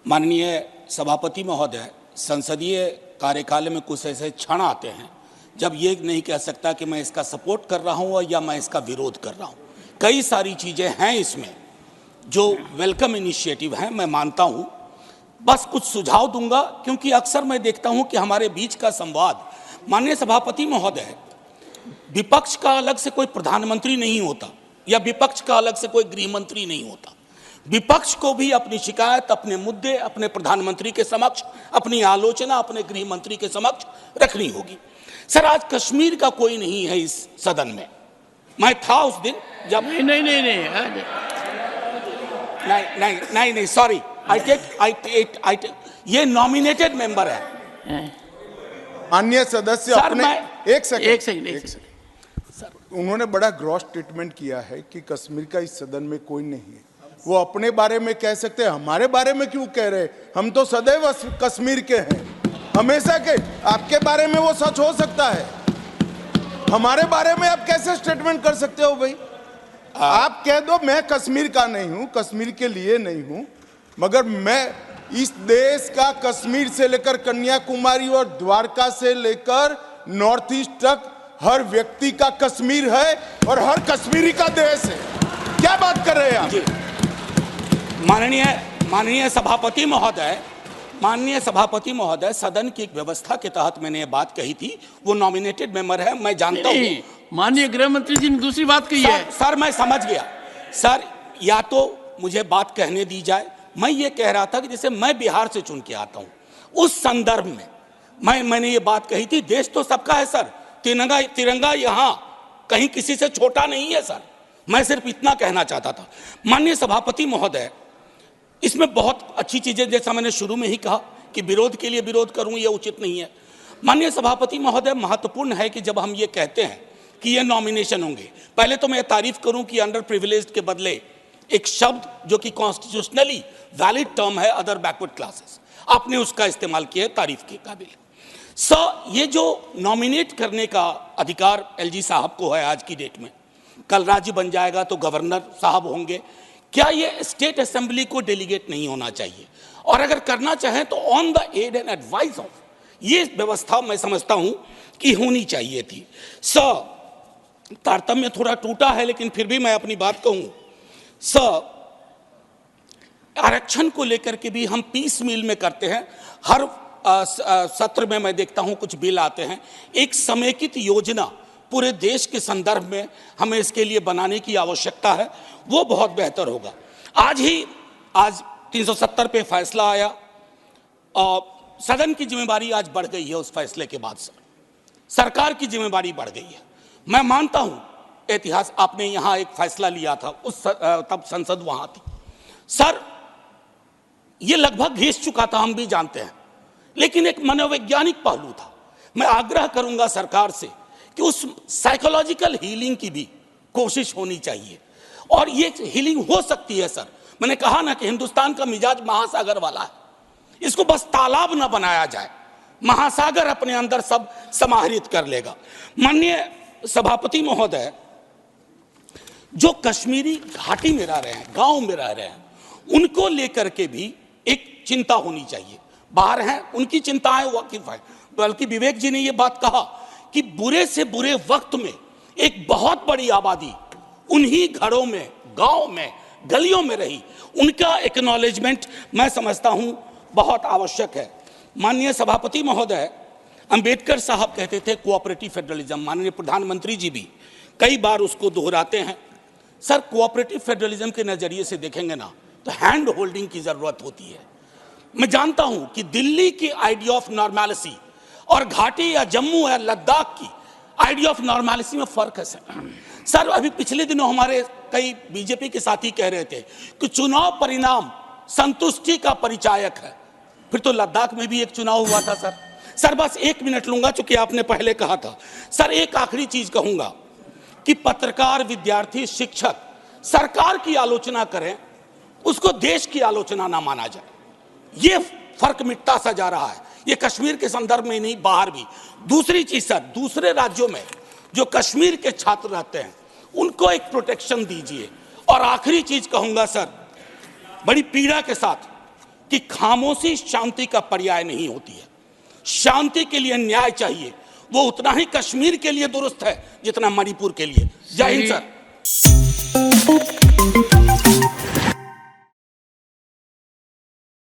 माननीय सभापति महोदय, संसदीय कार्यकाल में कुछ ऐसे क्षण आते हैं जब ये नहीं कह सकता कि मैं इसका सपोर्ट कर रहा हूँ या मैं इसका विरोध कर रहा हूँ। कई सारी चीज़ें हैं इसमें जो वेलकम इनिशिएटिव हैं, मैं मानता हूँ। बस कुछ सुझाव दूंगा, क्योंकि अक्सर मैं देखता हूँ कि हमारे बीच का संवाद, माननीय सभापति महोदय, विपक्ष का अलग से कोई प्रधानमंत्री नहीं होता या विपक्ष का अलग से कोई गृह मंत्री नहीं होता। विपक्ष को भी अपनी शिकायत, अपने मुद्दे अपने प्रधानमंत्री के समक्ष, अपनी आलोचना अपने गृह मंत्री के समक्ष रखनी होगी। सर, आज कश्मीर का कोई नहीं है इस सदन में। मैं था उस दिन जब नहीं, सॉरी, आई टेक ये नॉमिनेटेड मेंबर है। माननीय सदस्य अपने एक सेकंड सर, उन्होंने बड़ा ग्रॉस स्टेटमेंट किया है कि कश्मीर का इस सदन में कोई नहीं है। वो अपने बारे में कह सकते हैं, हमारे बारे में क्यों कह रहे? हम तो सदैव कश्मीर के हैं, हमेशा के। आपके बारे में वो सच हो सकता है, हमारे बारे में आप कैसे स्टेटमेंट कर सकते हो भाई? आप कह दो मैं कश्मीर का नहीं हूं, कश्मीर के लिए नहीं हूं, मगर मैं इस देश का कश्मीर से लेकर कन्याकुमारी और द्वारका से लेकर नॉर्थ ईस्ट तक हर व्यक्ति का कश्मीर है और हर कश्मीरी का देश है। क्या बात कर रहे हैं आप? माननीय सभापति महोदय, सदन की एक व्यवस्था के तहत मैंने ये बात कही थी। वो नॉमिनेटेड मेंबर है, मैं जानता हूँ। माननीय गृह मंत्री जी ने दूसरी बात कही है। सर, मैं समझ गया। सर, या तो मुझे बात कहने दी जाए। मैं ये कह रहा था कि जैसे मैं बिहार से चुन के आता हूँ, उस संदर्भ में मैंने ये बात कही थी। देश तो सबका है सर, तिरंगा यहाँ कहीं किसी से छोटा नहीं है सर। मैं सिर्फ इतना कहना चाहता था। माननीय सभापति महोदय, इसमें बहुत अच्छी चीजें, जैसा मैंने शुरू में ही कहा कि विरोध के लिए विरोध करूं ये उचित नहीं है। माननीय सभापति महोदय, महत्वपूर्ण है कि जब हम ये कहते हैं कि ये नॉमिनेशन होंगे, पहले तो मैं तारीफ करूं कि अंडर प्रिविलेज्ड के बदले एक शब्द जो कि कॉन्स्टिट्यूशनली वैलिड टर्म है, अदर बैकवर्ड क्लासेस, आपने उसका इस्तेमाल किया, तारीफ के काबिल। ये जो नॉमिनेट करने का अधिकार एलजी साहब को है आज की डेट में, कल राज्य बन जाएगा तो गवर्नर साहब होंगे, क्या ये स्टेट असेंबली को डेलीगेट नहीं होना चाहिए? और अगर करना चाहें तो on the aid and advice of, ये व्यवस्था मैं समझता हूं कि होनी चाहिए थी। तारतम्य थोड़ा टूटा है, लेकिन फिर भी मैं अपनी बात कहूं। आरक्षण को लेकर के भी हम पीस मील में करते हैं। हर सत्र में मैं देखता हूं कुछ बिल आते हैं। एक समेकित योजना पूरे देश के संदर्भ में हमें इसके लिए बनाने की आवश्यकता है, वो बहुत बेहतर होगा। आज 370 पे फैसला आया और सदन की जिम्मेदारी आज बढ़ गई है। उस फैसले के बाद सरकार की जिम्मेदारी बढ़ गई है। मैं मानता हूं इतिहास, आपने यहां एक फैसला लिया था, तब संसद वहां थी सर, ये लगभग घिस चुका था, हम भी जानते हैं, लेकिन एक मनोवैज्ञानिक पहलू था। मैं आग्रह करूंगा सरकार से कि उस साइकोलॉजिकल हीलिंग की भी कोशिश होनी चाहिए, और ये हीलिंग हो सकती है सर। मैंने कहा ना कि हिंदुस्तान का मिजाज महासागर वाला है, इसको बस तालाब ना बनाया जाए, महासागर अपने अंदर सब समाहित कर लेगा। माननीय सभापति महोदय, जो कश्मीरी घाटी में रह रहे हैं, गांव में रह रहे हैं, उनको लेकर के भी एक चिंता होनी चाहिए। बाहर हैं, उनकी चिंताएं वाकिफ है, बल्कि विवेक जी ने यह बात कहा कि बुरे से बुरे वक्त में एक बहुत बड़ी आबादी उन्हीं घरों में, गांव में, गलियों में रही, उनका एक्नॉलेजमेंट मैं समझता हूं बहुत आवश्यक है। माननीय सभापति महोदय, अंबेडकर साहब कहते थे कोऑपरेटिव फेडरलिज्म, माननीय प्रधानमंत्री जी भी कई बार उसको दोहराते हैं। सर, कोऑपरेटिव फेडरलिज्म के नजरिए से देखेंगे ना तो हैंड होल्डिंग की जरूरत होती है। मैं जानता हूं कि दिल्ली की आइडिया ऑफ नॉर्मैलिटी और घाटी या जम्मू या लद्दाख की आइडिया ऑफ नॉर्मैलिटी में फर्क है सर। अभी पिछले दिनों हमारे कई बीजेपी के साथी कह रहे थे कि चुनाव परिणाम संतुष्टि का परिचायक है। फिर तो लद्दाख में भी एक चुनाव हुआ था सर। बस 1 मिनट लूंगा, चूंकि आपने पहले कहा था सर। एक आखिरी चीज कहूंगा कि पत्रकार, विद्यार्थी, शिक्षक सरकार की आलोचना करें, उसको देश की आलोचना ना माना जाए। ये फर्क मिटता सा जा रहा है, ये कश्मीर के संदर्भ में नहीं, बाहर भी। दूसरी चीज सर, दूसरे राज्यों में जो कश्मीर के छात्र रहते हैं उनको एक प्रोटेक्शन दीजिए। और आखिरी चीज कहूंगा सर, बड़ी पीड़ा के साथ कि खामोशी शांति का पर्याय नहीं होती है। शांति के लिए न्याय चाहिए, वो उतना ही कश्मीर के लिए दुरुस्त है जितना मणिपुर के लिए। जय हिंद सर।